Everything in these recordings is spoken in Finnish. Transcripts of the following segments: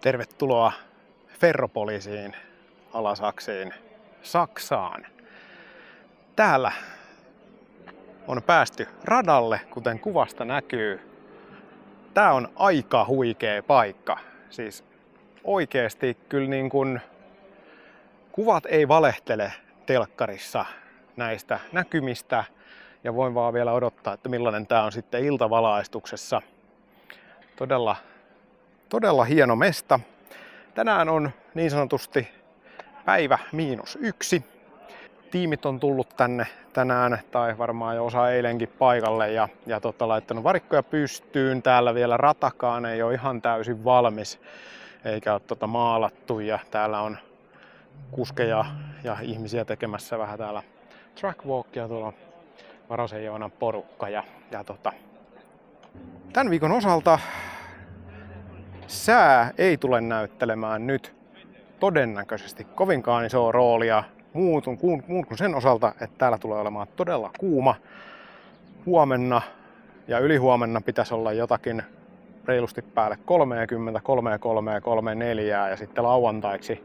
Tervetuloa Ferropolisiin, Alasaksiin, Saksaan. Täällä on päästy radalle, kuten kuvasta näkyy. Tää on aika huikea paikka. Siis oikeesti kyllä niin kun kuvat ei valehtele telkkarissa näistä näkymistä. Ja voin vaan vielä odottaa, että millainen tää on sitten iltavalaistuksessa. Todella hieno mesta. Tänään on niin sanotusti päivä -1. Tiimit on tullut tänne tänään, tai varmaan jo osa eilenkin paikalle, ja laittanut varikkoja pystyyn. Täällä vielä ratakaan ei ole ihan täysin valmis, eikä ole maalattu. Ja täällä on kuskeja ja ihmisiä tekemässä vähän täällä trackwalkia, tuolla Varosen Joonan porukka. Tämän viikon osalta sää ei tule näyttelemään nyt todennäköisesti kovinkaan isoa roolia muun kuin sen osalta, että täällä tulee olemaan todella kuuma. Huomenna ja ylihuomenna pitäisi olla jotakin reilusti päälle 30, 33, 34 ja sitten lauantaiksi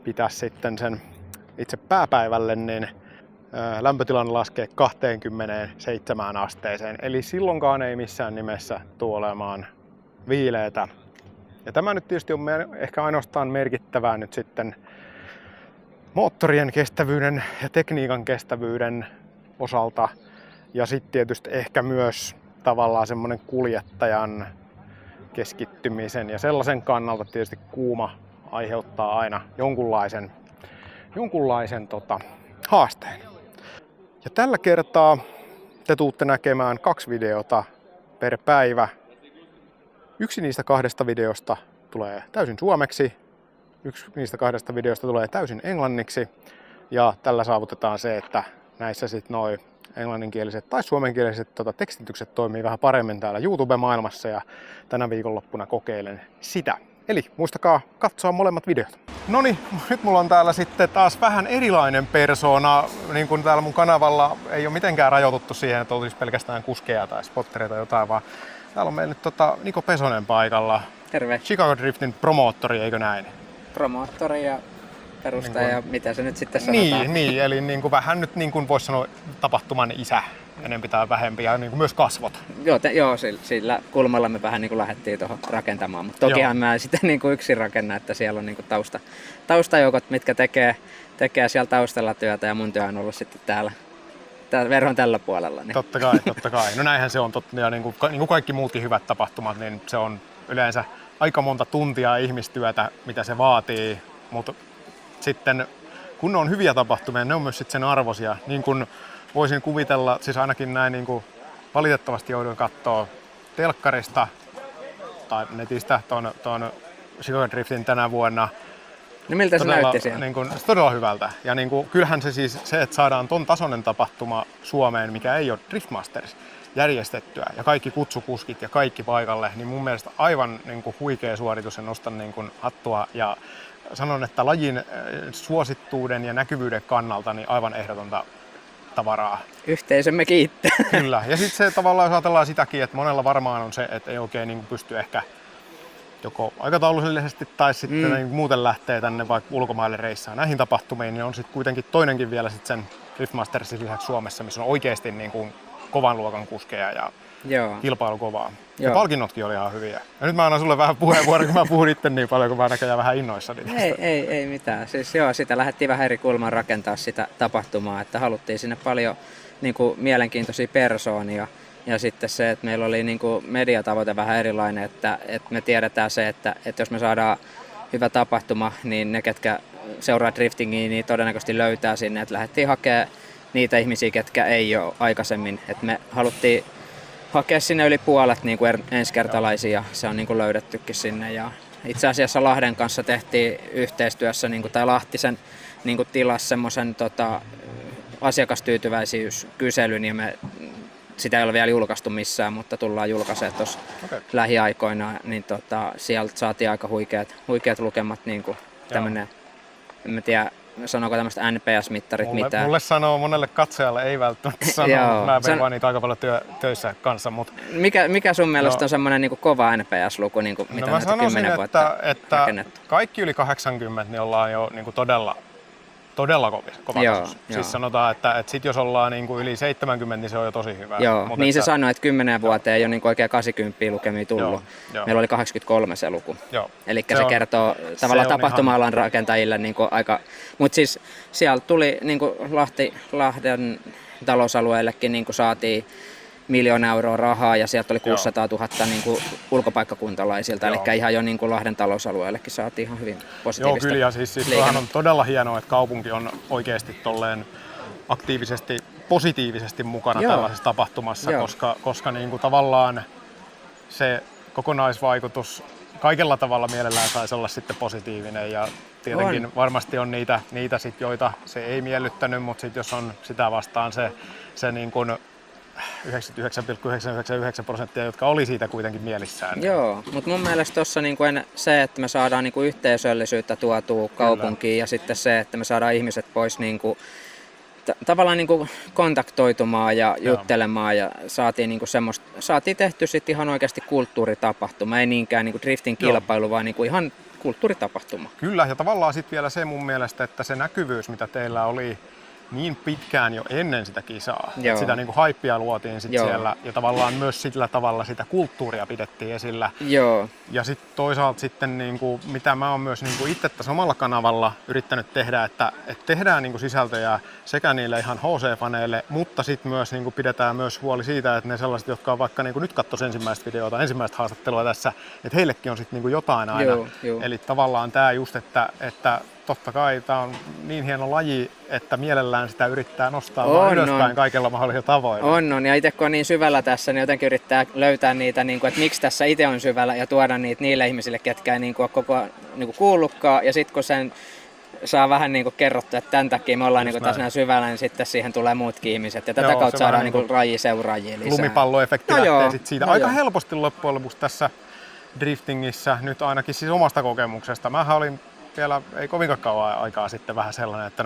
pitäisi sitten sen itse pääpäivälle niin lämpötilan laskee 27 asteeseen. Eli silloinkaan ei missään nimessä tule olemaan viileätä. Ja tämä nyt tietysti on ehkä ainoastaan merkittävää nyt sitten moottorien kestävyyden ja tekniikan kestävyyden osalta. Ja sitten tietysti ehkä myös tavallaan semmoinen kuljettajan keskittymisen ja sellaisen kannalta tietysti kuuma aiheuttaa aina jonkunlaisen haasteen. Ja tällä kertaa te tuutte näkemään 2 videota per päivä. Yksi niistä 2 videosta tulee täysin suomeksi, yksi niistä 2 videosta tulee täysin englanniksi. Ja tällä saavutetaan se, että näissä sitten noi englanninkieliset tai suomenkieliset tekstitykset toimii vähän paremmin täällä YouTube-maailmassa, ja tänä viikonloppuna kokeilen sitä. Eli muistakaa katsoa molemmat videot. Noniin, nyt mulla on täällä sitten taas vähän erilainen persoona. Niin kuin täällä mun kanavalla ei ole mitenkään rajoituttu siihen, että olisi pelkästään kuskeja tai spottereita tai jotain, vaan täällä on meillä nyt Niko Pesonen paikalla. Terve. Chicago Driftin promoottori, eikö näin? Promoottori ja perustaja, niin kuin, mitä se nyt sitten sanotaan. Niin, eli niin kuin vähän nyt niin kuin voisi sanoa tapahtuman isä, enempi tai vähempi, ja niin kuin myös kasvot. Joo, sillä kulmalla me vähän niin kuin lähdettiin tuohon rakentamaan, mutta tokihan mä sitä niin kuin yksin rakennan, että siellä on niin kuin taustajoukot, mitkä tekee siellä taustalla työtä, ja mun työ on ollut sitten täällä verhon tällä puolella. Niin. Totta kai. No näinhän se on totta, ja niin kuin kaikki muutkin hyvät tapahtumat, niin se on yleensä aika monta tuntia ihmistyötä, mitä se vaatii, mutta sitten kun ne on hyviä tapahtumia, ne on myös sitten sen arvoisia. Niin kuin voisin kuvitella, siis ainakin näin niin kuin valitettavasti joudun katsoa telkkarista tai netistä tuon Chicago Driftin tänä vuonna. No miltä se näytti siellä? Niin kuin, todella hyvältä. Ja niin kuin, kyllähän se, että saadaan ton tasoinen tapahtuma Suomeen, mikä ei ole Driftmasters, järjestettyä ja kaikki kutsukuskit ja kaikki paikalle, niin mun mielestä aivan niin kuin huikea suoritus, ja nostan niin kuin hattua ja sanon, että lajin suosittuuden ja näkyvyyden kannalta niin aivan ehdotonta tavaraa. Yhteisömme kiittää. Kyllä, ja sitten se tavallaan, jos ajatellaan sitäkin, että monella varmaan on se, että ei oikein niin pysty ehkä joko aikataulullisesti tai sitten niin muuten lähtee tänne vaikka ulkomaille reissaan näihin tapahtumiin, niin on sitten kuitenkin toinenkin vielä sitten sen Driftmastersin lisäksi Suomessa, missä on oikeasti niin kuin kovan luokan kuskeja ja kilpailu kovaa. Ja palkinnotkin oli ihan hyviä. Ja nyt mä annan sulle vähän puheenvuoron, kun mä puhun itse niin paljon, kun mä näköjään vähän innoissani. Ei mitään. Siis sitä lähdettiin vähän eri kulman rakentaa sitä tapahtumaa, että haluttiin sinne paljon niin kuin mielenkiintoisia persoonia. Ja sitten se, että meillä oli niin kuin mediatavoite vähän erilainen, että me tiedetään se, että jos me saadaan hyvä tapahtuma, niin ne, ketkä seuraa driftingiä, niin todennäköisesti löytää sinne, että lähdettiin hakemaan niitä ihmisiä, ketkä ei ole aikaisemmin. Et me haluttiin hakea sinne yli puolet niin kuin ensikertalaisia, se on niin kuin löydettykin sinne. Ja itse asiassa Lahden kanssa tehtiin yhteistyössä, niin kuin, tai Lahtisen niin kuin tilasi semmoisen asiakastyytyväisyyskyselyn, ja sitä ei ole vielä julkaistu missään, mutta tullaan julkaisemaan tuossa lähiaikoina, niin sieltä saatiin aika huikeat lukemat, niin kuin tämmöinen, en tiedä, sanooko tämmöistä NPS-mittarit mitään. Mulle sanoo, monelle katsojalle ei välttämättä sano, Joo, mä veivaan niitä aika paljon töissä kanssa. Mikä sun mielestä on semmoinen niin kova NPS-luku, niin mitä mä näitä sanoisin, 10 vuotta että rakennettu? kaikki yli 80 niin ollaan jo niin kuin todella kova Joo, tasossa. joo. Siis sanotaan, että sit jos ollaan niin kuin yli 70, niin se on jo tosi hyvä. Joo, Mut niin että, se sanoi, että 10 vuoteen ei ole niin oikein 80 lukemia tullut. Joo. Meillä oli 83 se luku. Joo. Eli se kertoo tavallaan on tapahtuma-alan rakentajille niin aika... Mutta siis siellä tuli niin Lahden talousalueellekin niin saatiin 1 000 000 euroa rahaa ja sieltä oli 600 000 niin ulkopaikkakuntalaisilta. Joo. Eli ihan jo niin Lahden talousalueellekin saatiin ihan hyvin positiivista. Joo, kyllä. Ja siis toihan on todella hienoa, että kaupunki on oikeasti tolleen aktiivisesti, positiivisesti mukana tällaisessa tapahtumassa, koska niin kuin tavallaan se kokonaisvaikutus kaikella tavalla mielellään saisi olla sitten positiivinen ja tietenkin varmasti on niitä sit, joita se ei miellyttänyt, mutta sit jos on sitä vastaan se niin kuin 99,999%, jotka oli siitä kuitenkin mielissään. Joo, mutta mun mielestä tuossa niinku se, että me saadaan niinku yhteisöllisyyttä tuotua kaupunkiin ja sitten se, että me saadaan ihmiset pois niinku, tavallaan niinku kontaktoitumaan ja juttelemaan ja saatiin, niinku saatiin tehty sitten ihan oikeasti kulttuuritapahtuma, ei niinkään niinku driftin kilpailu, vaan niinku ihan kulttuuritapahtuma. Kyllä, ja tavallaan sitten vielä se mun mielestä, että se näkyvyys, mitä teillä oli niin pitkään jo ennen sitä kisaa, että sitä niinku haippia luotiin sit siellä ja tavallaan myös sillä tavalla sitä kulttuuria pidettiin esillä. Joo. Ja sitten toisaalta sitten niinku, mitä mä oon myös niinku itse tässä omalla kanavalla yrittänyt tehdä, että tehdään niinku sisältöjä sekä niille ihan HC-faneille, mutta sitten myös niinku pidetään myös huoli siitä, että ne sellaiset, jotka on vaikka niinku nyt katsois ensimmäistä videota, ensimmäistä haastattelua tässä, että heillekin on sitten niinku jotain aina. Joo. Eli tavallaan tämä just, että totta kai tämä on niin hieno laji, että mielellään sitä yrittää nostaa vaan ylöspäin kaikilla mahdollisilla tavoilla. On. Ja itse kun on niin syvällä tässä, niin jotenkin yrittää löytää niitä, niin kuin, että miksi tässä itse on syvällä ja tuoda niitä niille ihmisille, ketkä ei niin kuin, ole koko ajan niin kuullutkaan. Ja sitten kun sen saa vähän niin kuin kerrottua, että tämän takia me ollaan niin tässä syvällä, niin sitten siihen tulee muutkin ihmiset. Ja tätä kautta saadaan niin raji-seuraajia lisää. Lumipalloefekti lähtee sitten siitä. Aika helposti loppujen lopuksi tässä driftingissä, nyt ainakin siis omasta kokemuksesta. Mähän olin vielä ei kovinkaan kauan aikaa sitten vähän sellainen, että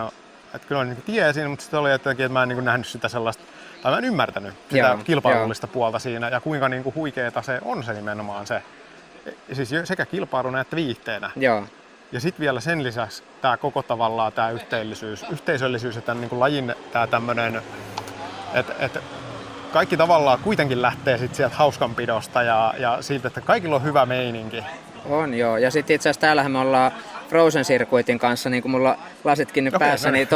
että kyllä niin tiesin, mutta sitten oli jotenkin, että mä en niin nähnyt sitä sellaista, tai mä en ymmärtänyt sitä kilpailullista puolta siinä ja kuinka niin huikeeta se on se nimenomaan se, siis sekä kilpailuna että viihteenä. Joo. Ja sitten vielä sen lisäksi tämä koko tavallaan tämä yhteisöllisyys ja tämän niin lajin tämä tämmöinen, että kaikki tavallaan kuitenkin lähtee sitten sieltä hauskanpidosta ja siitä, että kaikilla on hyvä meininki. On joo, ja sitten itse asiassa täällähän me ollaan Frozen Circuitin kanssa, niin kuin mulla lasitkin nyt päässä, niin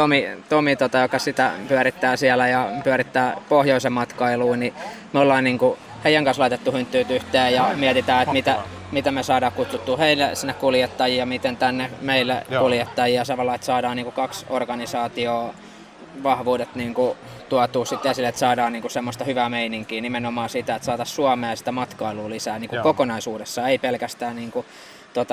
Tomi joka sitä pyörittää siellä ja pyörittää pohjoisen matkailuun, niin me ollaan niin kuin heidän kanssa laitettu hynttyyt yhteen ja mietitään, että mitä me saadaan kutsuttua heille sinne kuljettajia, miten tänne meille kuljettajia, samalla että saadaan niin kuin 2 organisaatioa vahvuudet niin kuin tuotua sitten esille, että saadaan niin kuin semmoista hyvää meininkiä, nimenomaan sitä, että saataisiin Suomea sitä matkailua lisää niin kuin kokonaisuudessaan, ei pelkästään niin kuin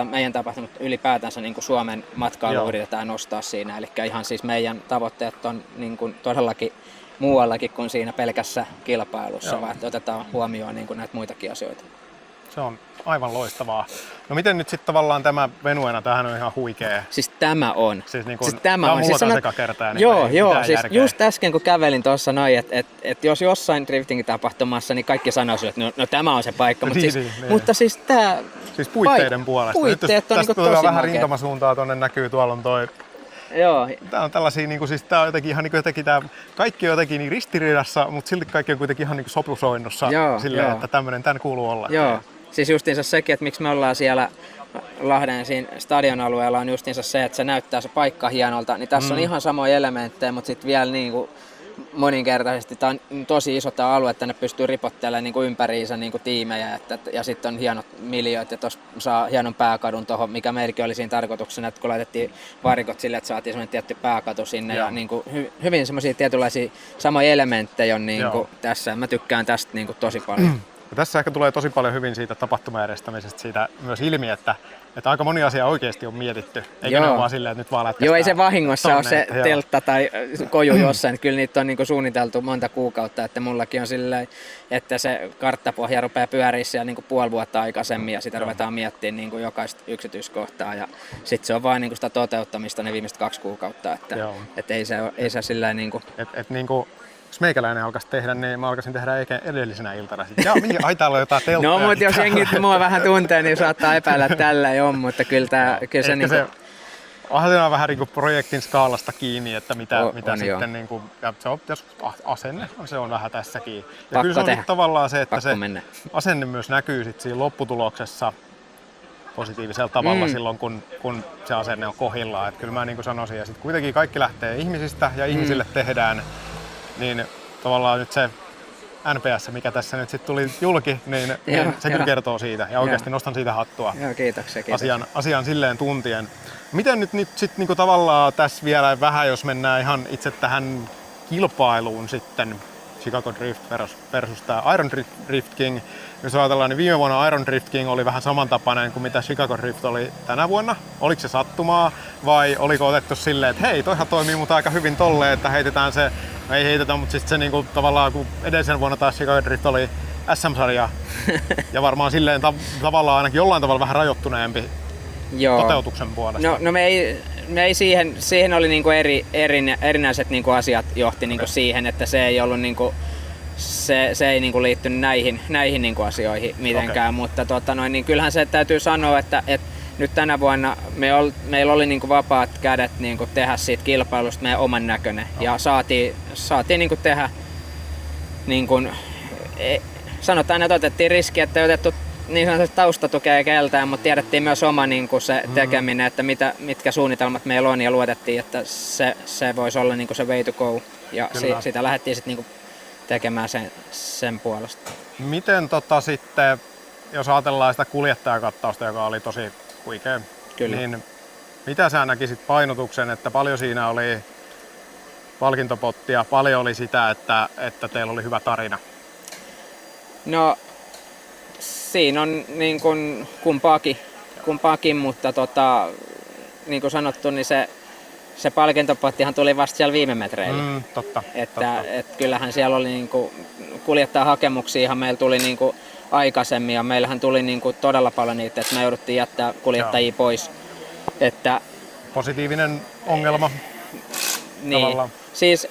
meidän tapahtumat ylipäätänsä niin kuin Suomen matkailu yritetään nostaa siinä, eli ihan siis meidän tavoitteet on niin kuin todellakin muuallakin kuin siinä pelkässä kilpailussa, vaan että otetaan huomioon niin kuin näitä muitakin asioita. Se on aivan loistavaa. No miten nyt sitten tavallaan tämä venuena, tämähän on ihan huikea. Siis tämä on. Siis tämä on. Siis sekakertaa, niin joo, siis järkeä. Just äsken kun kävelin tuossa noin, että jos jossain driftingin tapahtumassa, niin kaikki sanoisivat, että no tämä on se paikka. Mutta siis tämä... Siis puitteiden puolesta. Puitteet on tästä tosi vähän makeat. rintamasuuntaa tuonne näkyy, tuolla on toi. Joo. Tää on tällaisia, niin kuin, siis tää on jotenkin ihan niin kuin jotenkin tää, kaikki on jotenkin niin ristiriidassa, mutta silti kaikki on kuitenkin ihan niin kuin sopusoinnussa silleen, että tän kuuluu olla. Joo. Siis justiinsa sekin, että miksi me ollaan siellä Lahden siinä stadionalueella on justiinsa se, että se näyttää se paikka hienolta, niin tässä on ihan samoja elementtejä, mutta sitten vielä niin kuin moninkertaisesti. Tämä on tosi iso tämä alue, että ne pystyy ripottelemaan niin kuin ympäriinsä niin kuin tiimejä ja sitten on hienot miljööt ja tuossa saa hienon pääkadun tuohon, mikä meilläkin oli siinä tarkoituksena, että kun laitettiin varikot sille, että saatiin semmoinen tietty pääkatu sinne ja niin kuin hyvin semmoisia tietynlaisia samoja elementtejä on niin kuin tässä. Mä tykkään tästä niin kuin tosi paljon. Ja tässä ehkä tulee tosi paljon hyvin siitä tapahtumajärjestämisestä siitä myös ilmi, että aika moni asia oikeasti on mietitty. Eikä ne ole vaan silleen, että nyt vaan lätkästään. Joo, ei se vahingossa tonne, ole se joo. teltta tai koju jossain. Kyllä niitä on niinku suunniteltu monta kuukautta. Että mullakin on silleen, että se karttapohja rupeaa pyöriä siellä niinku puoli vuotta aikaisemmin ja sitä ruvetaan miettimään niinku jokaista yksityiskohtaa. Ja sitten se on vain niinku sitä toteuttamista ne viimeiset 2 kuukautta. Että ei se silleen niinku... Niinku, jos meikäläinen alkaisi tehdä, niin mä alkaisin tehdä edellisenä iltana. Ai täällä on jotain telttoja. No, mutta jos jengi mua vähän tuntee, niin saattaa epäillä, että tällä ei ole, mutta kyllä se niinku... Onhan se on vähän niin kuin projektin skaalasta kiinni, että mitä on sitten joo. niin kuin, ja se on asenne, se on vähän tässäkin. Ja Pakko kyllä se on tehdä. tavallaan se, että Pakko se mennä. asenne myös näkyy sit siinä lopputuloksessa positiivisella tavalla silloin, kun se asenne on kohdillaan. Että kyllä mä niin kuin sanoisin, ja sitten kuitenkin kaikki lähtee ihmisistä ja ihmisille tehdään, niin tavallaan nyt se NPS, mikä tässä nyt sitten tuli julki, niin se kyllä kertoo siitä ja oikeasti nostan siitä hattua. Joo, kiitoksia. Asian silleen tuntien. Miten nyt sitten niinku tavallaan tässä vielä vähän, jos mennään ihan itse tähän kilpailuun sitten, Chicago Drift versus tämä Iron Drift King. Jos ajatellaan, niin viime vuonna Iron Drift King oli vähän samantapainen kuin mitä Chicago Drift oli tänä vuonna. Oliko se sattumaa vai oliko otettu silleen, että hei, toihan toimii mutta aika hyvin tolleen, että heitetään se, no ei heitetä, mutta siis se niinku tavallaan kun edellisen vuonna taas Chicago Drift oli SM-sarja ja varmaan silleen tavallaan ainakin jollain tavalla vähän rajoittuneempi toteutuksen puolesta. No me ei siihen oli niinku erinäiset niinku asiat johti niinku siihen, että se ei ollut niinku se ei niinku liittynyt näihin niinku asioihin mitenkään, mutta niin kyllähän se täytyy sanoa, että nyt tänä vuonna meillä oli niinku vapaat kädet niinku tehdä siitä kilpailusta meidän oman näköinen ja saatiin niinku tehdä niinku, sanotaan, että otettiin riski, että ei otettu niin sanotusti taustatukea keltään, mutta tiedettiin myös oma niinku se tekeminen, että mitkä suunnitelmat meillä on ja luotettiin, että se voisi olla niinku se way to go ja sitä lähdettiin sitten niinku tekemään sen puolesta. Miten sitten, jos ajatellaan sitä kuljettajakattausta, joka oli tosi huikea, niin mitä sä näkisit painotuksen, että paljon siinä oli palkintopottia, paljon oli sitä, että teillä oli hyvä tarina? No, siinä on niin kuin kumpaakin, mutta niin kuin sanottu, niin se palkintopottihan tuli vasta siellä viime metreillä. Totta. Et kyllähän siellä oli niin kuin kuljettajahakemuksia, meillä tuli niin kuin aikaisemmin ja meillähän tuli niin kuin todella paljon niitä, että me jouduttiin jättää kuljettajia pois. Että, positiivinen ongelma. Niin, tavallaan. Siis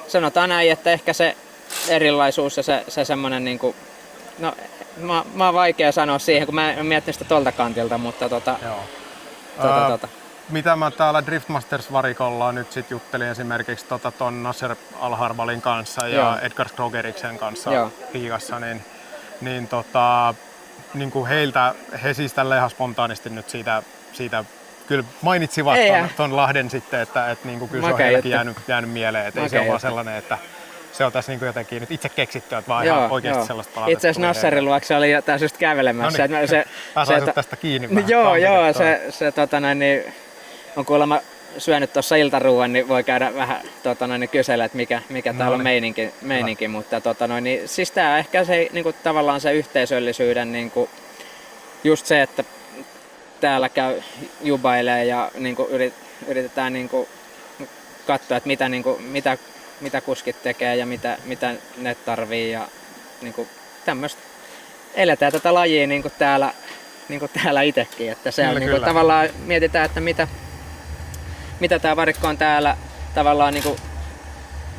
sanotaan näin, että ehkä se erilaisuus ja se semmoinen niinku, no mä oon vaikea sanoa siihen, kun mä en miettinyt sitä tolta kantilta, mutta mitä mä täällä Driftmasters-varikolla nyt sit juttelin esimerkiksi ton Nasser Al-Harbalin kanssa ja Edgar Krogeriksen kanssa Riigassa, niin kuin he siis tälleen ihan spontaanisti nyt siitä kyllä mainitsivat ton Lahden sitten, että niin kuin kyllä se on heilläkin jäänyt mieleen, että ei se ole vaan sellainen, että se on tässä niin kuin jotenkin nyt itse keksittyä, että vaan ihan oikeasti sellaista palautetta. Itse asiassa Nasserin luokse oli tässä just kävelemässä. No niin, pääsee tästä kiinni vähän. Se on kuulemma syönyt tuossa iltaruuan, niin voi käydä vähän kysellä, että mikä täällä on meininki. Mutta niin, siis tää ehkä se niinku, tavallaan se yhteisöllisyyden niinku, just se, että täällä käy jubailee ja niinku, yritetään niinku, katsoa, että mitä kuskit tekee ja mitä ne tarvii ja niinku, tämmöistä. Eletään tätä lajia niinku täällä itsekin, että se on niinku, tavallaan mietitään, että mitä tää varikko on täällä tavallaan niinku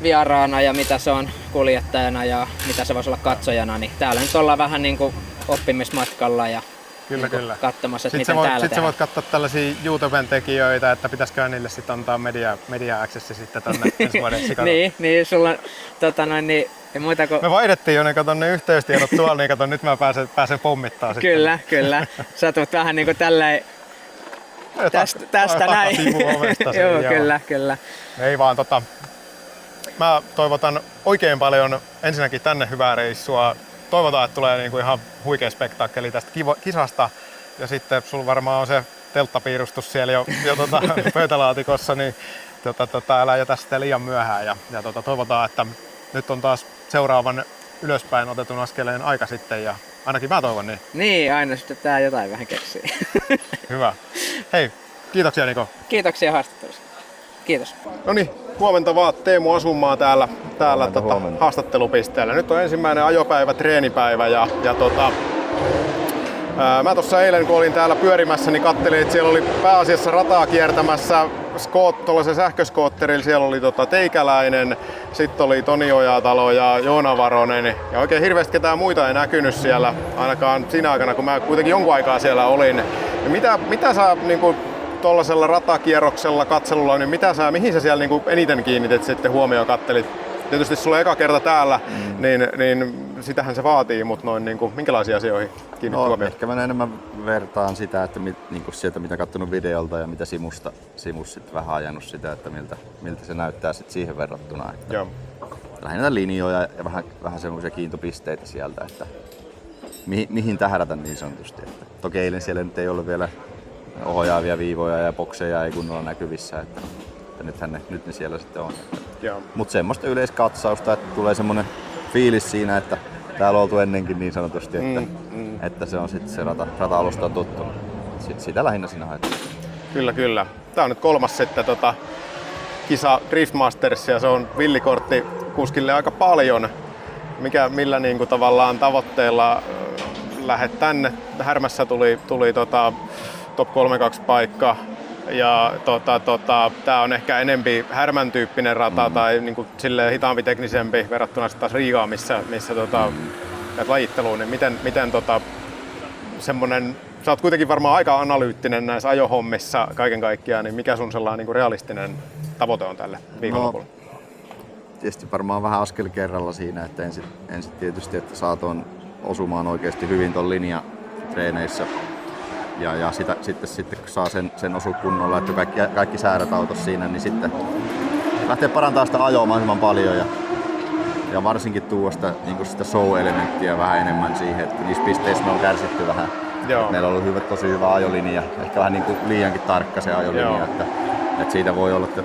vieraana ja mitä se on kuljettajana ja mitä se voisi olla katsojana, niin täällä nyt ollaan vähän niinku oppimismatkalla ja kyllä. katsomassa, että miten täällä tehdään. Sitten sä voit katsoa tällaisia YouTuben tekijöitä, että pitäisikö niille sitten antaa media accessi sitten tänne ensi vuoden Chicagoon. niin, sulla niin ei muuta kuin... Me vaihdettiin jo niin ne yhteystiedot tuolla, niin kato, nyt mä pääsen pommittaa sitten. Kyllä. Sä tulet vähän niinku tälleen tästä näin. Joo, kyllä. Ei vaan mä toivotan oikein paljon ensinnäkin tänne hyvää reissua. Toivotaan, että tulee niinku ihan huikea spektaakkeli tästä kisasta. Ja sitten sulla varmaan on se telttapiirustus siellä jo pöytälaatikossa, niin älä jätä sitä liian myöhään. Ja toivotaan, että nyt on taas seuraavan ylöspäin otetun askeleen aika sitten ja ainakin mä toivon niin. Niin, aina sitten tää jotain vähän keksii. Hyvä. Hei, kiitoksia Niko. Kiitoksia haastattelusta. Kiitos. No niin, huomenta vaan Teemu Asumaa täällä haastattelupisteellä. Nyt on ensimmäinen ajopäivä, treenipäivä ja mä tuossa eilen kun olin täällä pyörimässä, niin kattelin, että siellä oli pääasiassa rataa kiertämässä tuollaisen sähköskootterilla. Siellä oli Teikäläinen, sitten oli Toni Ojatalo ja Joona Varonen. Ja oikein hirveästi ketään muita ei näkynyt siellä, ainakaan siinä aikana, kun mä kuitenkin jonkun aikaa siellä olin. Ja mitä sä niin tuollaisella ratakierroksella, katselulla, niin mihin sä siellä niin eniten kiinnitit sitten huomioon, kattelit? Tietysti sulla on eka kerta täällä, niin sitähän se vaatii, mutta noin niin kuin, minkälaisiin asioihin kiinnitti huomioon? Ehkä mä enemmän vertaan sitä, että sieltä mitä katsonut videolta ja mitä Simus sitten vähän ajanut sitä, että miltä se näyttää sit siihen verrattuna. Että Joo. Lähinnä linjoja ja vähän semmoisia kiintopisteitä sieltä, että mihin tähdätä niin sanotusti. Että toki eilen siellä nyt ei ollut vielä ohjaavia viivoja ja bokseja ei kunnolla näkyvissä, että nyt ne siellä sitten on. Mutta semmoista yleiskatsausta, että tulee semmoinen fiilis siinä, että täällä on oltu ennenkin niin sanotusti, että se on sitten se rata-alusta on tottunut. Sitä lähinnä siinä haetaan. Kyllä. Tää on nyt kolmas sitten kisa Driftmasters ja se on villikortti kuskille aika paljon. Millä niinku tavallaan tavoitteella lähet tänne? Härmässä tuli top 32 paikka. Ja tää on ehkä enempi Härmän tyyppinen rata tai niinku silleen hitaampi teknisempi verrattuna taas Riigaan, missä lajitteluun, niin miten semmonen, sä oot kuitenkin varmaan aika analyyttinen näissä ajohommissa kaiken kaikkiaan, niin mikä sun sellainen niinku realistinen tavoite on tälle viikonlopulle? Tietysti varmaan vähän askel kerralla siinä, että ensin tietysti, että saa tuon osumaan oikeasti hyvin ton linjatreeneissä. Ja sitten kun saa sen osu kunnolla, että kaikki säädät autossa siinä, niin sitten lähtee parantamaan sitä ajoa mahdollisimman paljon ja varsinkin tuoda sitä show-elementtiä vähän enemmän siihen, että niissä pisteissä me on kärsitty vähän. Meillä on ollut tosi hyvä ajolinja, ehkä vähän niin kuin liiankin tarkka se ajolinja, että siitä voi olla, että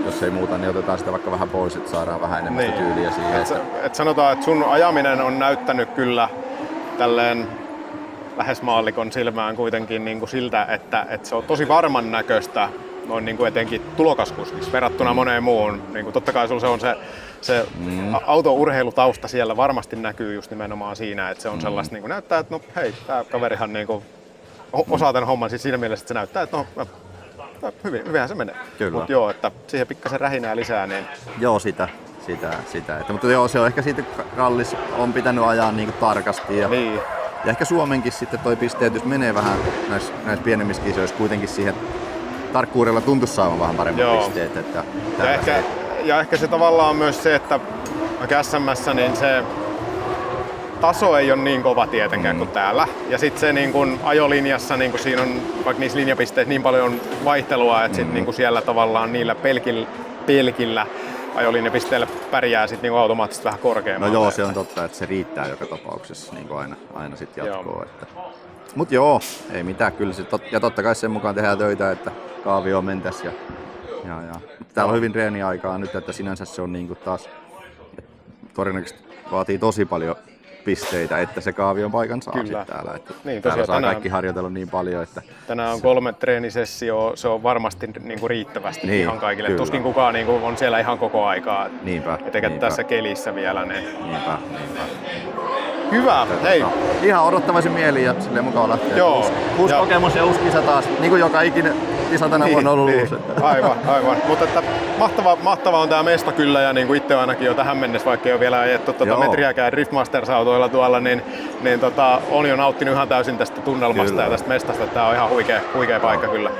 jos ei muuta, niin otetaan sitä vaikka vähän pois, että saadaan vähän enemmän sitä tyyliä siihen. Et sanotaan, että sun ajaminen on näyttänyt kyllä tälleen lähes maallikon silmään kuitenkin niin kuin siltä, että se on tosi varman näköistä, noin niin kuin etenkin tulokaskuskiksi verrattuna moneen muuhun. Niin kuin totta kai sulla se on se autourheilutausta siellä varmasti näkyy just nimenomaan siinä, että se on sellaista, niin kuin näyttää, että no hei, tää kaverihan niin kuin osaa tämän homman siis siinä mielessä, että se näyttää, että no hyvinhän se menee. Mutta joo, että siihen pikkasen rähinää lisää. Niin... Joo, sitä. Mutta joo, se on ehkä siitä rallis on pitänyt ajaa niin kuin tarkasti. Ja ehkä Suomenkin sitten toi pisteetys menee vähän näissä pienemmissä kisoissa kuitenkin siihen tarkkuudella tuntuisi saavan vähän paremmat pisteet. Että ja ehkä se tavallaan on myös se, että SM:ssä niin se taso ei ole niin kova tietenkään kuin täällä. Ja sitten se niin kun ajolinjassa niin kun siinä on vaikka niissä linjapisteissä niin paljon vaihtelua, että sit niin kun siellä tavallaan niillä pelkillä ajolinjapisteillä pärjää sit niinku automaattisesti vähän korkeammalle. No joo, se on totta, että se riittää joka tapauksessa niinku aina sit jatkoon. Mut joo, ei mitään, kyllä se ja totta kai sen mukaan tehdään töitä, että kaavioon mentäisiin. Täällä on hyvin treeniaikaa nyt, että sinänsä se on niinku taas todennäköisesti vaatii tosi paljon pisteitä, että se kaavion paikan saa sitten täällä. Että niin, täällä saa kaikki harjoitella niin paljon, että... Tänään on 3 treenisessioa, se on varmasti niinku riittävästi ihan kaikille. Kyllä. Tuskin kukaan niinku on siellä ihan koko aikaa. Niinpä. Etenkä tässä kelissä vielä. Niin. Niinpä. Hyvä, hei! Ihan odottavaisin mieli ja silleen mukava lähteä. Joo. Uusi kokemus ja uusi kisa taas, niin kuin joka ikinen kisa tänä vuonna on ollut uusi. Aivan. Mutta että mahtava on tää mesta kyllä ja niin kuin itse ainakin jo tähän mennessä, vaikka ei ole vielä ajettu metriäkään Driftmasters-autoilla tuolla, niin on jo nauttinut ihan täysin tästä tunnelmasta kyllä. Ja tästä mestasta. Tää on ihan huikea paikka kyllä.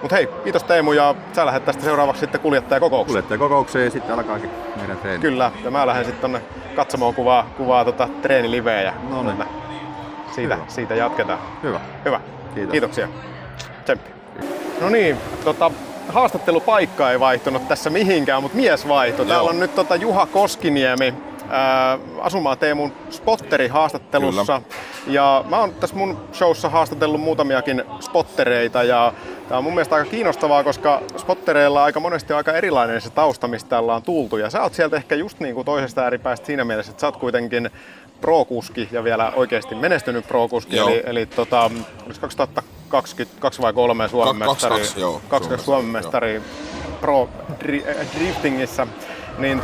Mut hei, kiitos Teemu ja sä lähdet tästä seuraavaksi sitten kuljettajakokoukseen. Kuljettajakokoukseen ja sitten alkaakin meidän treeni. Kyllä, ja mä lähden sitten tonne katsomaan kuvaa treeniliveä ja siitä jatketaan. Hyvä. Kiitoksia. Tsemppi. No niin, haastattelupaikka ei vaihtunut tässä mihinkään, mutta mies vaihtui. Täällä on nyt Juha Koskiniemi Asumaa Teemun spotteri-haastattelussa. Kyllä. Ja mä oon tässä mun showssa haastatellut muutamiakin spottereita ja Tämä on mun mielestä aika kiinnostavaa, koska spottereilla aika monesti on aika erilainen se tausta, mistä täällä on tultu. Ja sä oot sieltä ehkä just niin kuin toisesta ääripäästä siinä mielessä, että sä oot kuitenkin pro-kuski ja vielä oikeasti menestynyt pro-kuski. Eli oliko 2022 vai 3 Suomen mestari? 22 Suomen mestari pro-driftingissä. Niin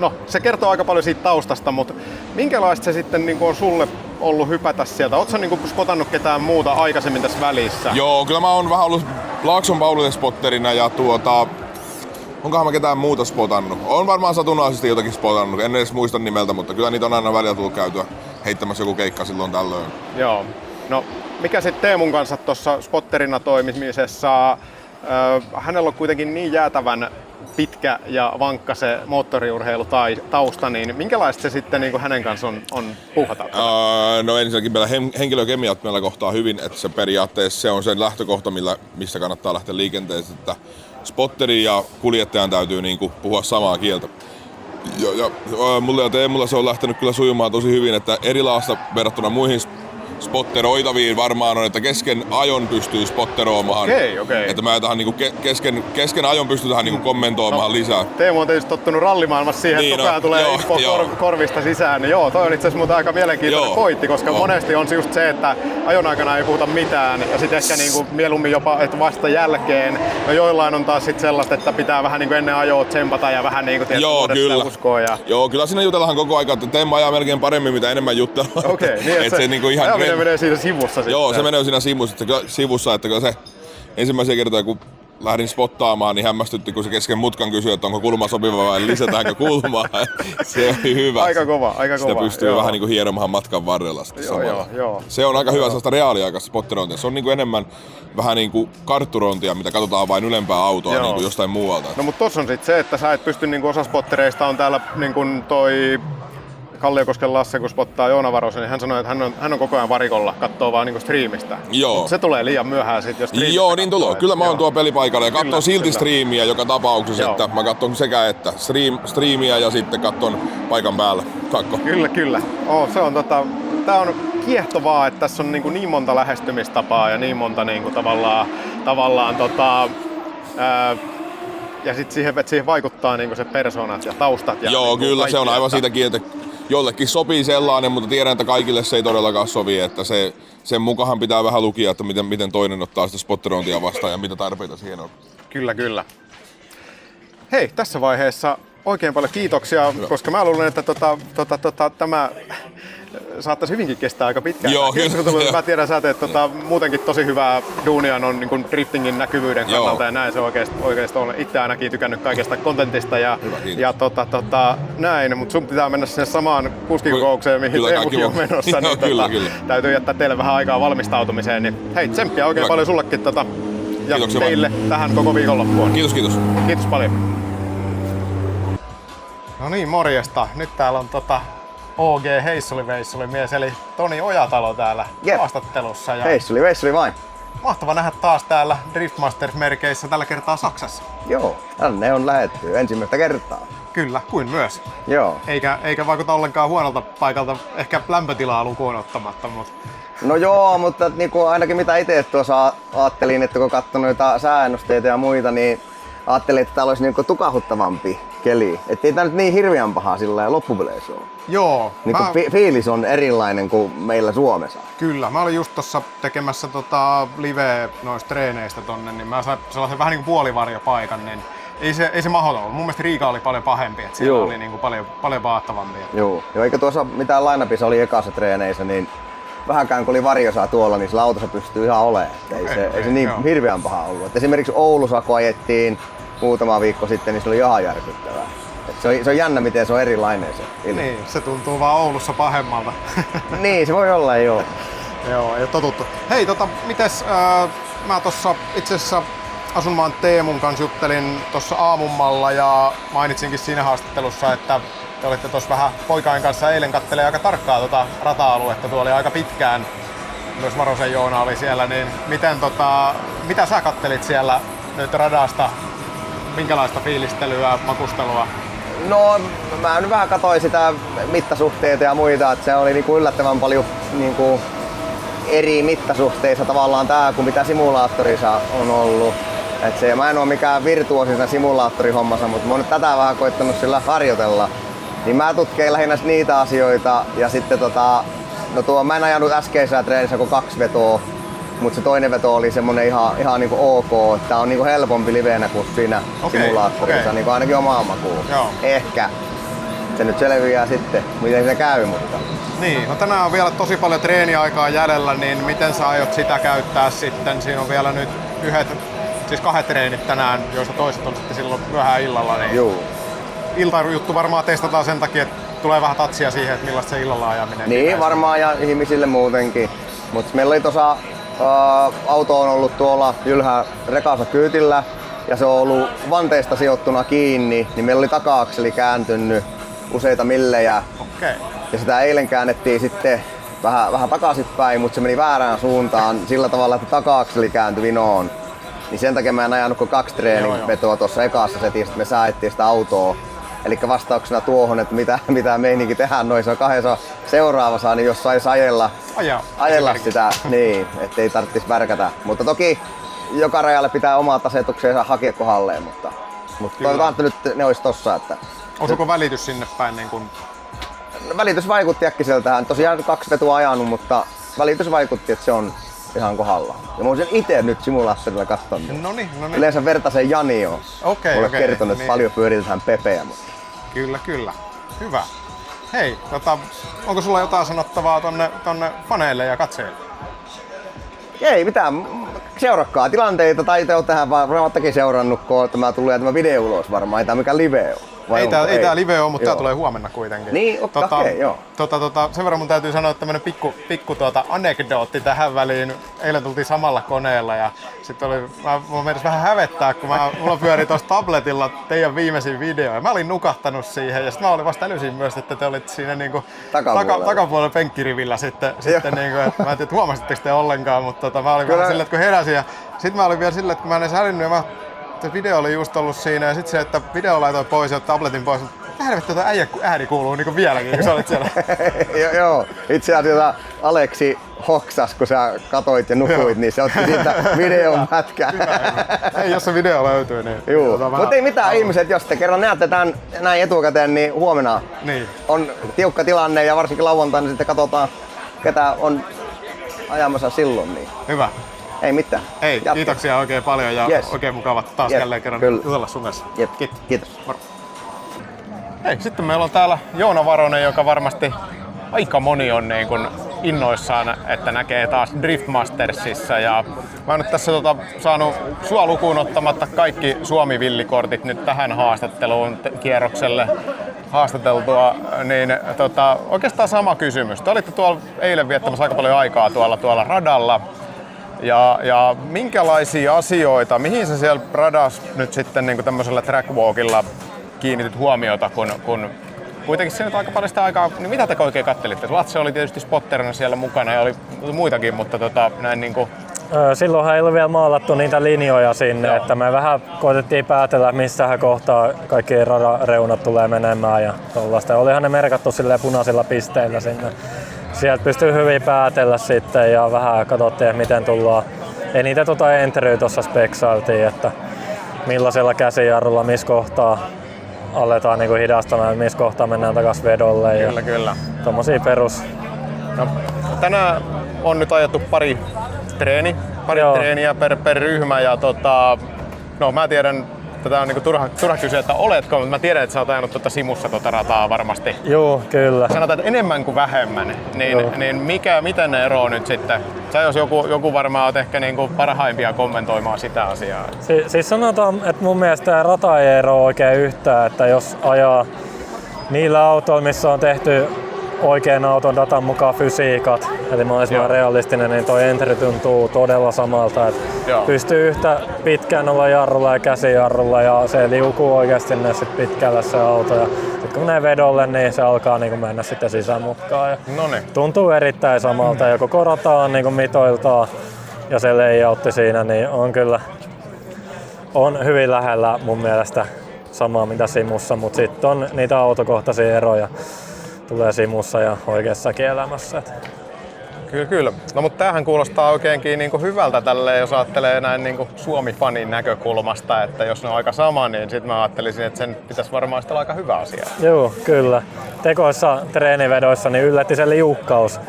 no, se kertoo aika paljon siitä taustasta, mutta minkälaista se sitten niin on sulle ollut hypätä sieltä? Ootko sä niin spotannut ketään muuta aikaisemmin tässä välissä? Joo, kyllä mä oon vähän ollut Laakson Paulille spotterina ja onkohan mä ketään muuta spotannut? Oon varmaan satunnaisesti jotakin spotannut, en edes muista nimeltä, mutta kyllä niitä on aina välillä tullut käytyä heittämässä joku keikka silloin tällöin. Joo, no mikä sitten Teemun kanssa tuossa spotterina toimimisessa, hänellä on kuitenkin niin jäätävän pitkä ja vankka se moottoriurheilutausta, niin minkälaista se sitten niin kuin hänen kanssa on puhata? No ensinnäkin meillä henkilökemiat meillä kohtaa hyvin, että se periaatteessa se on se lähtökohta, mistä kannattaa lähteä liikenteeseen, että spotterin ja kuljettajan täytyy niin kuin puhua samaa kieltä. Ja mulla ja Teemulla se on lähtenyt kyllä sujumaan tosi hyvin, että erilaista verrattuna muihin spotteroitaviin varmaan on, että kesken ajon pystyy spotteroomaan. Okei. Että mä tähän niinku kesken ajon pystytään niinku kommentoimaan lisää. Teemu on tietysti tottunut rallimaailmassa siihen, että koko ajan tulee info korvista sisään. Niin joo, toi on itse asiassa aika mielenkiintoinen pointti, koska monesti on just se, että ajon aikana ei puhuta mitään ja sitten ehkä niinku mieluummin jopa että vasta jälkeen. No joillain on taas sit sellaista, että pitää vähän niinku ennen ajoa tsempata ja vähän niinku uskoa. Joo, kyllä siinä jutellaan koko ajan, että Teemu ajaa melkein paremmin mitä enemmän juttelua. Okei, niin että se niinku ihan menee siinä sivussa sitten. Joo, se menee siinä sivussa, että kyllä se ensimmäisiä kertoja kun lähdin spottaamaan, niin hämmästytti, kun se kesken mutkan kysyi, että onko kulma sopiva vai lisätäänkö kulmaa. Se oli hyvä. Aika kova. Sitä pystyy vähän niin kuin hieromaan matkan varrella samalla. Joo. Se on aika hyvä sellaista reaaliaikaista spotterointia. Se on niin kuin enemmän vähän niin kuin kartturointia, mitä katsotaan vain ylempää autoa niin kuin jostain muualta. No mutta tossa on sitten se, että sä et pysty, niin kuin osa spottereista on täällä niin kuin toi Kalliokosken Lasse, kun spottaa Joona Varosen, niin hän sanoi, että hän on koko ajan varikolla, katsoo vaan niinku striimistä. Joo. Se tulee liian myöhään sit, jos striimistä. Joo, niin tulee. Kyllä mä oon tuo pelipaikalla ja katson silti striimiä joka tapauksessa, että mä katson sekä että striimiä ja sitten katson paikan päällä. Kakko. Kyllä. Se on tää on kiehtovaa, että tässä on niin monta lähestymistapaa ja niin monta niinku tavallaan ja sitten siihen vaikuttaa niinku se persoonat ja taustat. Ja joo, niinku kyllä kaikki, se on aivan siitä, että jollekin sopii sellainen, mutta tiedän, että kaikille se ei todellakaan sovi, että sen mukaan pitää vähän lukia, että miten toinen ottaa sitä spotterointia vastaan ja mitä tarpeita siihen on. Kyllä. Hei, tässä vaiheessa oikein paljon kiitoksia, koska mä luulen, että tämä saattaisi hyvinkin kestää aika pitkään. Joo, kyllä. Mä tiedän, sä teet muutenkin tosi hyvää duunia niin driftingin näkyvyyden kannalta ja näin se oikeasti on. Itse ainakin tykännyt kaikesta kontentista ja näin, mutta sun pitää mennä sinne samaan kuskikokoukseen, mihin Teemukin on menossa. Joo, niin kyllä. Täytyy jättää teille vähän aikaa valmistautumiseen. Niin hei, tsemppiä oikein paljon sullekin ja kiitoksia teille tähän koko viikonloppuun. Kiitos. Kiitos paljon. No niin, morjesta. Nyt täällä on OG Heissuli mies eli Toni Ojatalo täällä haastattelussa. Ja Heissuli vain. Mahtava nähdä taas täällä Driftmasters-merkeissä tällä kertaa Saksassa. Joo, tänne on lähetty ensimmäistä kertaa. Kyllä, kuin myös. Joo. Eikä vaikuta ollenkaan huonolta paikalta, ehkä lämpötilaa lukuun ottamatta. No joo, mutta niinku ainakin mitä itse tuossa ajattelin, että kun katsoin noita sääennusteita ja muita, niin ajattelin, että täällä olisi niinku tukahuttavampi keli. Että ei tää nyt niin hirveän pahaa sillä lailla loppupeleissä ole. Joo. Niinku fiilis on erilainen kuin meillä Suomessa. Kyllä, mä olin just tossa tekemässä live noista treeneistä tonne, niin mä sain sellaisen vähän niinku puolivarjopaikan, niin ei se mahdoton ollut. Mun mielestä Riika oli paljon pahempi, että siellä oli niinku paljon vaattavampi. Joo, eikä tuossa mitään line-upissa oli ekassa treeneissä, niin vähänkään kun oli varjosaa tuolla, niin sillä autossa pystyy ihan olemaan. Ei se niin hirveän paha ollut. Et esimerkiksi Oulussa kun ajettiin muutama viikko sitten, niin se oli ihan järkyttävää. Se on jännä, miten se on erilainen se ilma. Niin, se tuntuu vaan Oulussa pahemmalta. Niin, se voi olla, joo. Joo, ei totuttu. Hei, mites mä tossa itse asiassa Asunmaan Teemun kanssa juttelin tossa aamummalla ja mainitsinkin siinä haastattelussa, että te olitte tossa vähän poikain kanssa eilen kattelee aika tarkkaa rata-aluetta. Tuo oli aika pitkään. Myös Varosen Joona oli siellä, niin mitä sä kattelit siellä nyt radasta? Minkälaista fiilistelyä, makustelua? No, mä nyt vähän katsoin sitä mittasuhteita ja muita, että se oli niinku yllättävän paljon niinku eri mittasuhteissa tavallaan tää kuin mitä simulaattorissa on ollut. Et se, mä en oo mikään virtuosi siinä simulaattorihommassa, mutta mä oon nyt tätä vähän koittanut sillä harjoitella. Niin mä tutkein lähinnä niitä asioita ja sitten mä en ajanut äskeisessä treenissä kuin 2 vetoa, mutta se toinen veto oli semmonen ihan niinku ok, että tää on niinku helpompi livenä kuin siinä simulaattorissa, niinku ainakin omaan makuun. Joo. Ehkä. Se nyt selviää sitten, miten se käy, mutta... Niin, no tänään on vielä tosi paljon treeniaikaa jäljellä, niin miten sä aiot sitä käyttää sitten? Siinä on vielä nyt 2 treenit tänään, joista toiset on sitten silloin myöhään illalla. Niin Juu. Iltajuttu varmaan testataan sen takia, että tulee vähän tatsia siihen, että millaista se illalla ajaminen Niin, pitäisi. varmaan ja ihmisille muutenkin. Mutta meillä oli auto on ollut tuolla ylhäällä rekassa kyytillä ja se on ollut vanteista sijoittuna kiinni, niin meillä oli taka-akseli kääntynyt useita millejä. Okei. Ja sitä eilen käännettiin sitten vähän takaisinpäin, mutta se meni väärään suuntaan sillä tavalla, että taka-akseli kääntyi vinoon. Niin sen takia mä en ajanut kuin 2 treenivetoa tuossa ekassa setissä, että me säädettiin sitä autoa. Eli vastauksena tuohon, että mitä meininki tehdään noissa 2 seuraavassa, niin jos sais ajella sitä, niin ettei tarvitsisi värkätä. Mutta toki joka rajalle pitää omat asetuksensa hakea kohdalleen, mutta toivotaan, että nyt ne olisi tossa. Että Osuuko välitys sinne päin? Niin kun... Välitys vaikutti äkkiseltään. Tosiaan 2 vetoa ajanut, mutta välitys vaikutti, että se on ihan kohdallaan. Ja mä oon sen itse nyt simulaattorilla katsonut. Noniin. Yleensä Vertasen Jani on mulle kertonut, että niin. paljon pyöritetään Pepeä. Mutta... Kyllä. Hyvä. Hei, onko sulla jotain sanottavaa tonne faneille ja katsojille? Ei mitään. Seurakkaa tilanteita tai te olette tähän varmaan seurannut, kun tämä tulee video ulos varmaan. Ei tämä mikään live ole. Ei tää live ole, mutta tää tulee huomenna kuitenkin. Niin, okei, joo. Sen verran mun täytyy sanoa, että tämmönen pikku anekdootti tähän väliin. Eilen tultiin samalla koneella ja sitten mua meinas vähän hävettää, kun mulla pyöri tuossa tabletilla teidän viimeisin video ja mä olin nukahtanut siihen ja sitten mä olin vasta älysin myös, että te olitte siinä niinku takapuolella penkkirivillä sitten niinku, että mä en tiedä, huomasitteko te ollenkaan, mutta mä olin vähän silleen, että kun heräsin ja sitten mä olin vielä silleen, että kun mä en edes hälinnyt ja video oli just ollut siinä ja sitten se, että video laitoin pois ja tabletin pois. Helvetti, tuo ääni kuuluu niin vieläkin, kun sä olit siellä. Joo, itse asiassa Aleksi hoksas, kun sä katoit ja nukuit, niin se otti siitä videon pätkän. Ei, jos se video löytyy, niin... Joo, mutta ei mitään ihmiset, jos te kerran näette tämän näin etukäteen, niin huomenna on tiukka tilanne ja varsinkin lauantaina sitten katsotaan, ketä on ajamassa silloin. Niin. Hyvä. Ei mitään. Hei, kiitoksia oikein paljon ja oikein mukava taas jälleen kerran jutella sun kanssa. Kiitos. Hei, sitten meillä on täällä Joona Varonen, joka varmasti aika moni on niin kuin innoissaan, että näkee taas Driftmastersissa. Ja mä oon nyt tässä saanut sua lukuun ottamatta kaikki Suomi-villikortit nyt tähän haastatteluun kierrokselle haastateltua, niin oikeastaan sama kysymys. Te olitte tuolla eilen viettämässä aika paljon aikaa tuolla radalla. Ja minkälaisia asioita, mihin sä siellä radassa nyt sitten niin kuin tämmöisellä trackwalkilla kiinnitit huomiota, kun kuitenkin siinä aika paljon sitä aikaa, niin mitä te oikein kattelitte? Latse oli tietysti spotterina siellä mukana ja oli muitakin, mutta näin niinku... Silloinhan ei ollut vielä maalattu niitä linjoja sinne, että me vähän koitettiin päätellä, missähän kohtaa kaikki radan-reunat tulee menemään ja tollaista. Olihan ne merkattu silleen punaisilla pisteillä sinne. Sieltä pystyy hyvin päätellä sitten ja vähän katsottiin, miten tullaan. Eniten entryä tuossa speksailtiin, että millaisella käsijarrulla, missä kohtaa aletaan niinku hidastamaan ja missä kohtaa mennään takaisin vedolle. Kyllä. Tommosia perus. No, tänään on nyt ajettu pari treeniä per ryhmä ja no mä tiedän, tätä on niinku turha kysyä, että oletko, mutta mä tiedän, että sä oot ajanut simussa rataa varmasti. Joo, kyllä. Sanotaan, että enemmän kuin vähemmän, niin miten ne eroo nyt sitten? Sä jos joku varmaan oot ehkä niinku parhaimpia kommentoimaan sitä asiaa. Siis sanotaan, että mun mielestä rata ei ero oikein yhtään, että jos ajaa niillä autoilla, missä on tehty oikean auton datan mukaan fysiikat, eli mahdollisimman realistinen, niin toi entry tuntuu todella samalta. Pystyy yhtä pitkään olla jarrulla ja käsijarrulla ja se liukuu oikeasti sit pitkällä se auto. Ja sit kun menee vedolle, niin se alkaa niinku mennä sitten sisämukaan. Ja tuntuu erittäin samalta ja koko rata on niinku mitoiltaan ja se layoutti siinä, niin on hyvin lähellä mun mielestä samaa mitä simussa, mutta sitten on niitä autokohtaisia eroja. Tulee simussa ja oikeassakin elämässä. Kyllä. No mutta tämähän kuulostaa oikeinkin niin kuin hyvältä tälleen, jos ajattelee näin niin kuin Suomi-fanin näkökulmasta, että jos ne on aika sama, niin sitten mä ajattelisin, että sen pitäisi varmaan olla aika hyvä asia. Joo, kyllä. Tekoissa treenivedoissa niin yllätti se liukkaus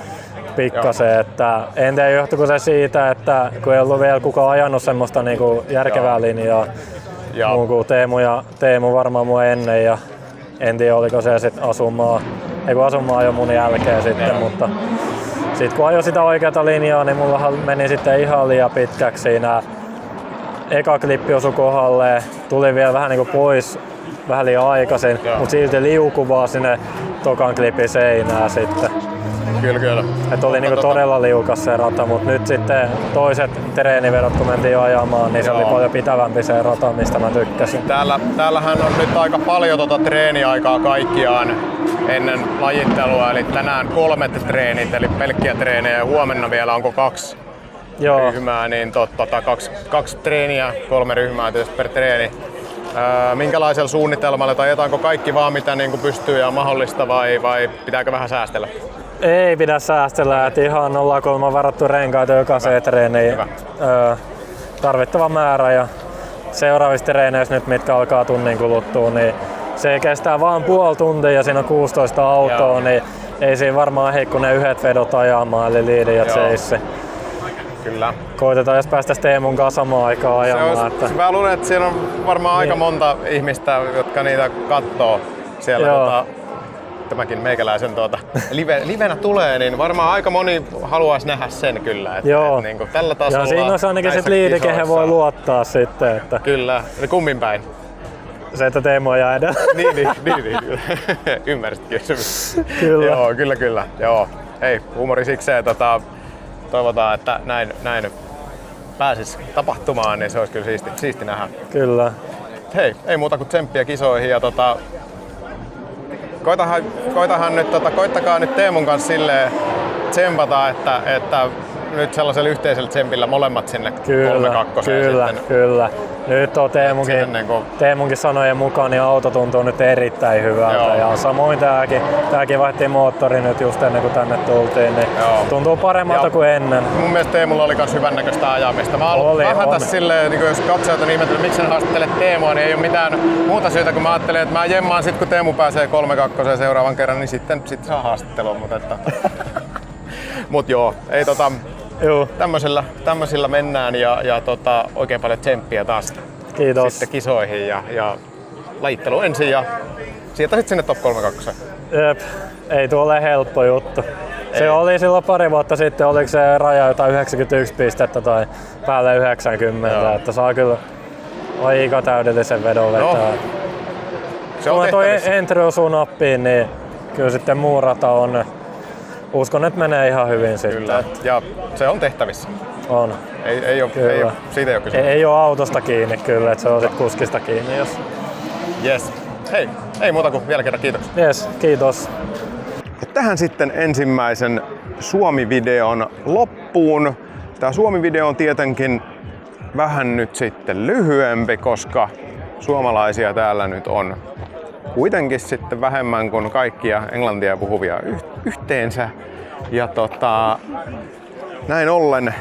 pikkasen, että en tiedä johtuiko se siitä, että kun ei ollut vielä kukaan ajanut semmoista niin kuin järkevää linjaa, muu kuin Teemu varmaan mua ennen ja en tiedä oliko se sitten asumaa jo mun jälkeen sitten, mutta sitten kun ajoin sitä oikeata linjaa, niin mullahan meni sitten ihan liian pitkäksi siinä. Eka klippi osui kohdalle, tuli vielä vähän niinku pois vähän liian aikaisin, mutta silti liukui vaan sinne tokan klipin seinään sitten. Kyllä. Että oli niinku todella liukas se rata, mutta nyt sitten toiset treenivedot kun mentiin ajamaan, niin se oli paljon pitävämpi se rata, mistä mä tykkäsin. Täällähän on nyt aika paljon treeniaikaa kaikkiaan ennen lajittelua, eli tänään 3 treenit, eli pelkkiä treenejä ja huomenna vielä onko 2 ryhmää, niin 2 treeniä, 3 ryhmää tietysti per treeni. Minkälaisella suunnitelmalla, tai ajetaanko kaikki vaan mitä niin kuin pystyy ja mahdollista vai pitääkö vähän säästellä? Ei pidä säästellä, että ihan 0,3 varattu renkaita jokaiseen treeniin. Tarvittava määrä ja seuraavissa treeneissä nyt mitkä alkaa tunnin kuluttua, niin se kestää vaan puoli tuntia ja siinä on 16 autoa, niin ei siinä varmaan heikko ne yhdet vedot ajamaan, eli liidi ja chasse. Kyllä. Koitetaan jos päästäisiin Teemun kanssa samaan aikaan ajamaan. Mä luulen, että siellä on varmaan aika monta ihmistä, jotka niitä katsoo siellä. Tämäkin meikäläisen livenä tulee, niin varmaan aika moni haluaisi nähdä sen kyllä. Että niin kuin tällä tasolla. Ja siinä on ainakin sit liidi, kehen voi luottaa sitten. Että kyllä, kummin päin. Se, että Teemu ajaa edellä. niin. Ymmärsit kysymys. Kyllä. Joo, kyllä. Joo. Hei, huumori sikseen. Toivotaan, että näin pääsis tapahtumaan, niin se olisi kyllä siisti nähdä. Kyllä. Hei, ei muuta kuin tsemppiä kisoihin ja koittakaa nyt Teemun kanssa silleen tsempata, että nyt sellaisella yhteisellä tsempillä molemmat sinne 3-2. Kyllä. Nyt on Teemunkin sanojen mukaan, niin auto tuntuu nyt erittäin hyvältä. Ja samoin tääkin vaihtui moottori nyt just ennen kuin tänne tultiin, niin tuntuu paremmalta kuin ennen. Mun mielestä Teemulla oli myös hyvännäköistä ajamista. Mä vähän tässä silleen, niin jos katsojat on ihmetellyt, miksi en haastattele Teemua, niin ei ole mitään muuta syytä, kun mä ajattelin, että mä jemmaan sit kun Teemu pääsee 3-2 seuraavan kerran, niin sitten saa haastattelua. Mut joo, ei tämmöisillä mennään ja oikein paljon tsemppiä taas. Kiitos. Sitten kisoihin ja lajittelu ensin ja sieltä sitten sinne top 3-2. Jep, ei tuo ole helppo juttu. Se oli silloin pari vuotta sitten, oliko se raja jotain 91 pistettä tai päälle 90, että saa kyllä aika täydellisen vedon vetää. Se on kun toi entry osuu nappiin, niin kyllä sitten muu rata on. Uskon, että menee ihan hyvin sitten. Kyllä, ja se on tehtävissä. On. Ei ole, siitä ei ole kysymys. Ei ole autosta kiinni kyllä, että se on sitten kuskista kiinni. Jos... Yes. Hei, ei muuta kuin vielä kerran kiitoksia. Yes, kiitos. Ja tähän sitten ensimmäisen Suomi-videon loppuun. Tämä Suomi-video on tietenkin vähän nyt sitten lyhyempi, koska suomalaisia täällä nyt on kuitenkin sitten vähemmän kuin kaikkia englantia puhuvia yhteensä. Ja näin ollen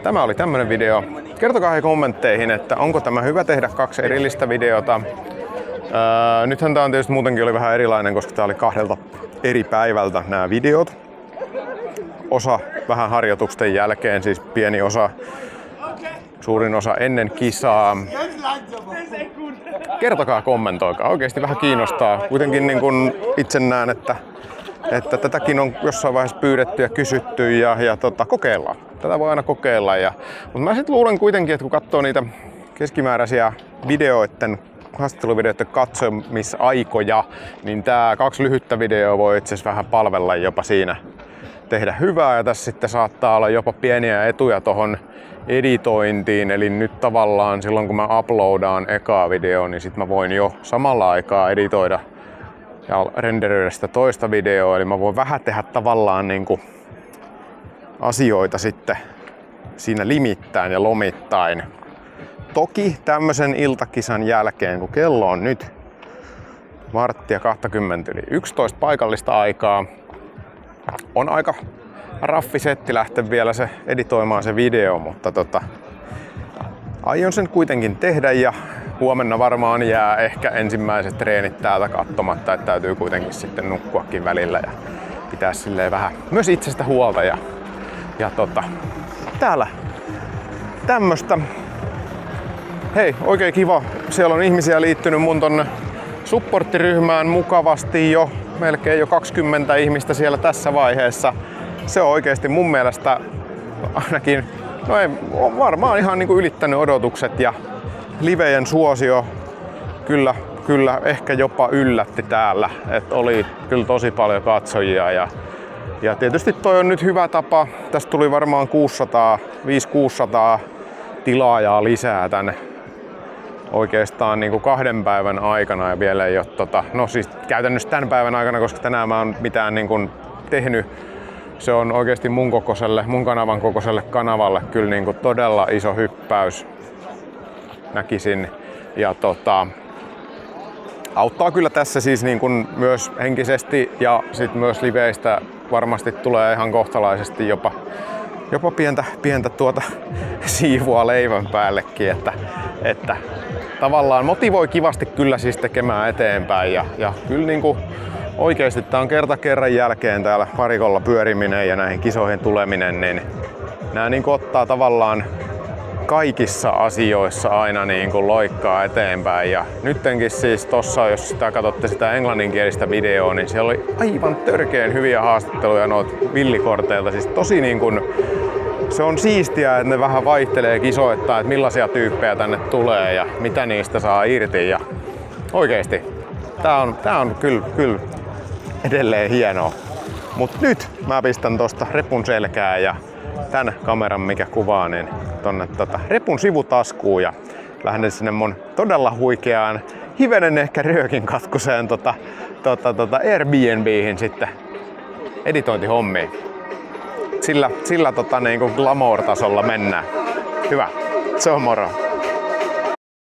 tämä oli tämmönen video. Kertokaa hei kommentteihin, että onko tämä hyvä tehdä 2 erillistä videota. Nythän tää on tietysti muutenkin oli vähän erilainen, koska tää oli 2 eri päivältä nämä videot. Osa vähän harjoitusten jälkeen, siis pieni osa, suurin osa ennen kisaa. Kertokaa, kommentoikaa. Oikeasti vähän kiinnostaa. Kuitenkin niin kun itse näen, että tätäkin on jossain vaiheessa pyydetty ja kysytty ja kokeillaan. Tätä voi aina kokeilla. Mutta mä sitten luulen kuitenkin, että kun katsoo niitä keskimääräisiä haastatteluvideoiden katsomisaikoja, niin tää 2 lyhyttä videoa voi itse asiassa vähän palvella jopa siinä tehdä hyvää. Ja tässä sitten saattaa olla jopa pieniä etuja tohon editointiin, eli nyt tavallaan silloin kun mä uploadaan ekaa videoa, niin sit mä voin jo samalla aikaa editoida ja renderöidä sitä toista videoa, eli mä voin vähän tehdä tavallaan niinku asioita sitten siinä limittäin ja lomittain. Toki tämmösen iltakisan jälkeen, kun kello on nyt 1:20 paikallista aikaa, on raffisetti lähteä vielä se editoimaan se video, mutta aion sen kuitenkin tehdä ja huomenna varmaan jää ehkä ensimmäiset treenit täältä katsomatta, että täytyy kuitenkin sitten nukkuakin välillä ja pitää silleen vähän myös itsestä huolta ja täällä tämmöstä. Hei, oikein kiva. Siellä on ihmisiä liittynyt mun tonne supporttiryhmään mukavasti jo. Melkein jo 20 ihmistä siellä tässä vaiheessa. Se on oikeesti mun mielestä ainakin, no ei, on varmaan ihan niinku ylittänyt odotukset ja livejen suosio kyllä ehkä jopa yllätti täällä. Et oli kyllä tosi paljon katsojia ja tietysti toi on nyt hyvä tapa. Tästä tuli varmaan 500-600 tilaajaa lisää tänne oikeastaan niin kuin 2 päivän aikana ja vielä ei ole no siis käytännössä tämän päivän aikana, koska tänään mä oon mitään niin kuin tehnyt. Se on oikeasti mun kanavan kokoiselle kanavalle kyllä niin kuin todella iso hyppäys näkisin ja auttaa kyllä tässä siis niin kuin myös henkisesti ja sit myös liveistä varmasti tulee ihan kohtalaisesti jopa pientä siivua leivän päällekin, että tavallaan motivoi kivasti kyllä siis tekemään eteenpäin ja kyllä niinku oikeesti tää on kerta kerran jälkeen täällä varikolla pyöriminen ja näihin kisoihin tuleminen, niin nää niinku ottaa tavallaan kaikissa asioissa aina niinku loikkaa eteenpäin ja nyttenkin siis tossa, jos sitä katsotte sitä englanninkielistä videoa, niin siellä oli aivan törkeen hyviä haastatteluja noita villikorteilta, siis tosi niinku se on siistiä, että ne vähän vaihtelee kisoittain, että millaisia tyyppejä tänne tulee ja mitä niistä saa irti ja oikeesti tää on kyllä edelleen hienoa. Mut nyt mä pistän tosta repun selkään ja tän kameran mikä kuvaa niin tonne repun sivutaskuun ja lähden sinne mun todella huikeaan hivenen ehkä röökin katkuseen Airbnbihin sitten editointihommiin. Sillä niin kuin glamour-tasolla mennään. Hyvä. Se on moro.